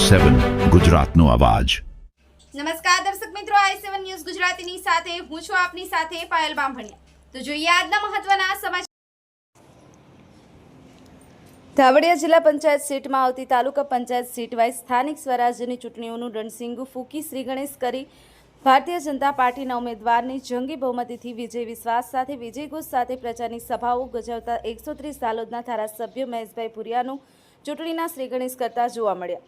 i7 ગુજરાતનો અવાજ। નમસ્કાર દર્શક મિત્રો, i7 ન્યૂઝ ગુજરાતીની સાથે હું છું આપની સાથે પાયલ બામભણિયા। તો જોઈએ આજના મહત્વના સમાચાર। ધાવડિયા જિલ્લા પંચાયત સીટમાં આવતી તાલુકા પંચાયત સીટ વાઇઝ સ્થાનિક સ્વરાજ્યની ચૂંટણીઓનું રણસિંગુ ફૂંકી શ્રી ગણેશ કરી ભારતીય જનતા પાર્ટીના ઉમેદવારની જંગી બહુમતીથી વિજય વિશ્વાસ સાથે વિજયઘોષ સાથે પ્રચારની સભાઓ ગજાવતા 130 દાલોદના ધારાસભ્ય મહેશભાઈ ભુરિયાનું ચૂંટણીના શ્રી ગણેશ કરતા જોવા મળ્યા।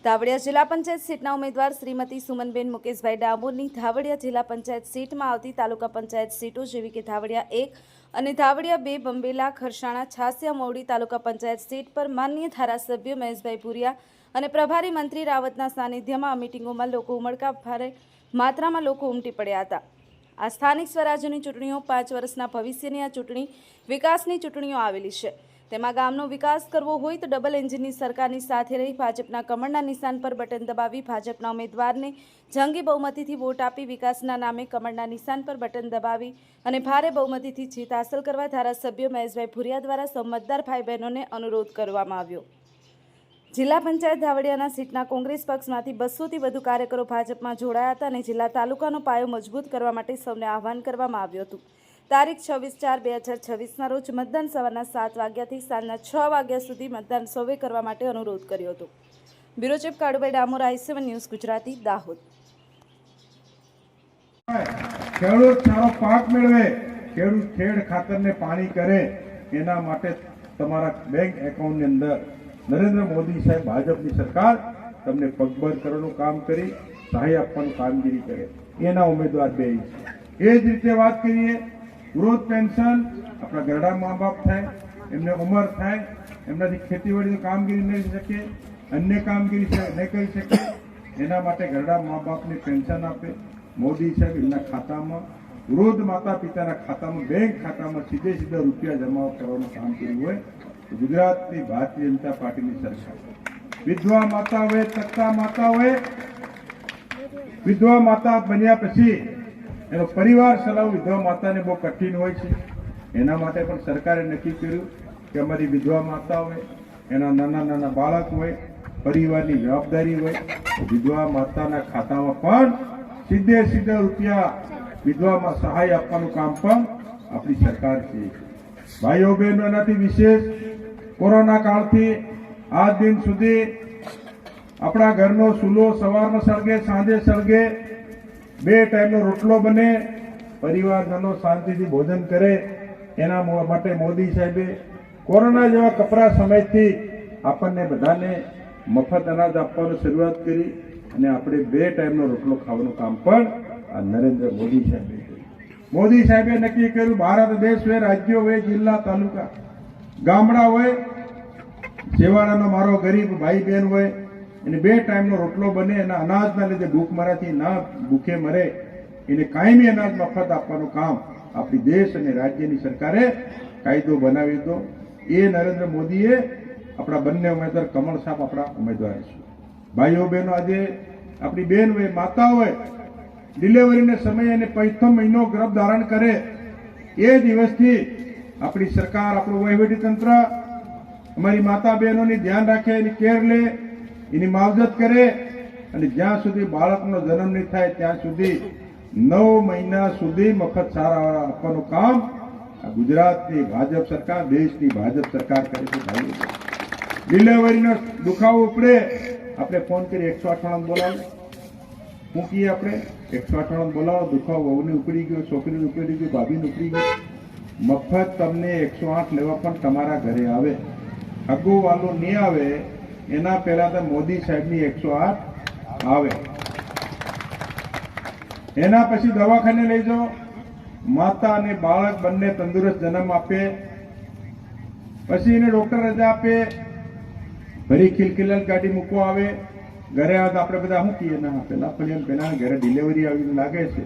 ધાવડિયા જિલ્લા પંચાયત સીટના ઉમેદવાર શ્રીમતી સુમનબેન મુકેશભાઈ ડામોરની ધાવડિયા જિલ્લા પંચાયત સીટમાં આવતી તાલુકા પંચાયત સીટો જેવી કે ધાવડિયા 1 અને ધાવડિયા 2, બંબેલા, ખરસાણા, છાસિયા, મોવડી તાલુકા પંચાયત સીટ પર માનનીય ધારાસભ્ય મહેશભાઈ ભુરિયા અને પ્રભારી મંત્રી રાવતના સાનિધ્યમાં આ મિટિંગોમાં લોકો ઉમળકા ભારે માત્રામાં લોકો ઉમટી પડ્યા હતા। આ સ્થાનિક સ્વરાજ્યની ચૂંટણીઓ 5 વર્ષના ભવિષ્યની આ ચૂંટણી વિકાસની ચૂંટણીઓ આવેલી છે। તેમાં ગામનો વિકાસ કરવો હોય તો ડબલ એન્જિનની સરકારની સાથે રહી ભાજપના કમળના નિશાન પર બટન દબાવી ભાજપના ઉમેદવારને જંગી બહુમતીથી વોટ આપી વિકાસના નામે કમળના નિશાન પર બટન દબાવી અને ભારે બહુમતીથી જીત હાંસલ કરવા ધારાસભ્ય મહેશભાઈ ભુરિયા દ્વારા સૌ મતદાર ભાઈ બહેનોને અનુરોધ કરવામાં આવ્યો। જિલ્લા પંચાયત ધાવડિયાના સીટના કોંગ્રેસ પક્ષમાંથી 200થી વધુ કાર્યકરો ભાજપમાં જોડાયા હતા અને જિલ્લા તાલુકાનો પાયો મજબૂત કરવા માટે સૌને આહવાન કરવામાં આવ્યું હતું। તારીખ 26/4/2026ના રોજ મતદાન સવારના 7 વાગ્યાથી સાંજના 6 વાગ્યા સુધી મતદાન સૌએ કરવા માટે અનુરોધ કર્યો હતો। Bureau chief Kalubhai Damor, i7 news Gujarati, Dahod. ખેડૂત સારો પાક મેળવે, ખેડૂત ખેડ ખાતરને પાણી કરે, એના માટે તમારા બેંક એકાઉન્ટની અંદર નરેન્દ્ર મોદી સાહેબ ભાજપની સરકાર તમને પગભર કરવાનું કામ કરી સહાય આપવાનું કામગીરી કરે, એના ઉમેદવાર બે છે। એ જ રીતે વાત કરીએ ગ્રોથ પેન્શન, આપણા ઘરડા મા બાપ થાય, એમને ઉંમર થાય, એમનાથી ખેતીવાડીની કામગીરી નહીં શકે, અન્ય કામગીરી નહીં કરી શકે, એના માટે ઘરડા મા બાપને પેન્શન આપે મોદી સાહેબ એમના ખાતામાં, વૃદ્ધ માતા પિતાના ખાતામાં, બેંક ખાતામાં સીધે રૂપિયા જમા કરવાનું કામ કર્યું હોય તો ગુજરાતની ભારતીય જનતા પાર્ટીની સરકાર વિધવા માતા હોય, તકતા માતા હોય, વિધવા માતા બન્યા પછી એનો પરિવાર ચલાવવો વિધવા માતાને બહુ કઠિન હોય છે। એના માટે પણ સરકારે નક્કી કર્યું કે અમારી વિધવા માતા હોય, એના નાના બાળક હોય, પરિવારની જવાબદારી હોય, વિધવા માતાના ખાતામાં પણ સીધે રૂપિયા વિધવામાં સહાય આપવાનું કામ પણ આપણી સરકાર છે। ભાઈઓ બહેનો, એનાથી વિશેષ કોરોના કાળથી આજ દિન સુધી આપણા ઘરનો ચૂલો સવારમાં સળગે, સાંજે સળગે, 2 ટાઈમનો રોટલો બને, પરિવારજનો શાંતિથી ભોજન કરે, એના માટે મોદી સાહેબે કોરોના જેવા કપરા સમયથી આપણને બધાને મફત અનાજ આપવાની શરૂઆત કરી અને આપણે 2 ટાઈમનો રોટલો ખાવાનું કામ પણ આ નરેન્દ્ર મોદી સાહેબે કર્યું। મોદી સાહેબે નક્કી કર્યું ભારત દેશ હોય, રાજ્યો હોય, જિલ્લા તાલુકા, ગામડા હોય, છેવાડાનો મારો ગરીબ ભાઈ બહેન હોય, એને 2 ટાઈમનો રોટલો બને, એના અનાજના લીધે ભૂખમરાથી ના ભૂખે મરે, એને કાયમી અનાજ મફત આપવાનું કામ આપણી દેશ અને રાજ્યની સરકારે કાયદો બનાવી દીધો। એ નરેન્દ્ર મોદીએ આપણા બંને ઉમેદવાર કમળ સાહેબ આપણા ઉમેદવાર છે। ભાઈઓ બહેનો, આજે આપણી બેન હોય, માતા હોય, ડિલિવરીના સમયે એને 5મ મહિનો ગર્ભ ધારણ કરે, એ દિવસથી આપણી સરકાર, આપણું વહીવટી તંત્ર અમારી માતા બહેનોની ધ્યાન રાખે, એની કેર લે, એની માવજત કરે અને જ્યાં સુધી બાળકનો જન્મ નહીં થાય ત્યાં સુધી 9 મહિના સુધી મફત સારા આપવાનું કામ આ ગુજરાતની ભાજપ સરકાર, દેશની ભાજપ સરકાર કરે છે। ડિલિવરીનો દુખાવો ઉપડે, આપણે ફોન કરી 198 બોલાવો, શું કહીએ આપણે 198 બોલાવો, દુખાવો વહુને ઉપડી ગયો, છોકરીને ઉપડી ગયો, ભાભીને ઉપડી ગયો, મફત તમને 108 લેવા પણ તમારા ઘરે આવે। અગો વાલો નહીં આવે એના પહેલા તો મોદી સાહેબની 108 આવે, એના પછી દવાખાને લઈ જાઓ, માતા અને બાળક બંને તંદુરસ્ત જન્મ આપે, પછી એને ડોક્ટર રજા આપે, ભરી ખિલખિલાલ ગાડી મૂકવા આવે, ઘરે આવે તો આપણે બધા શું કહીએ, ના પેલા ઘરે ડિલિવરી આવીને લાગે છે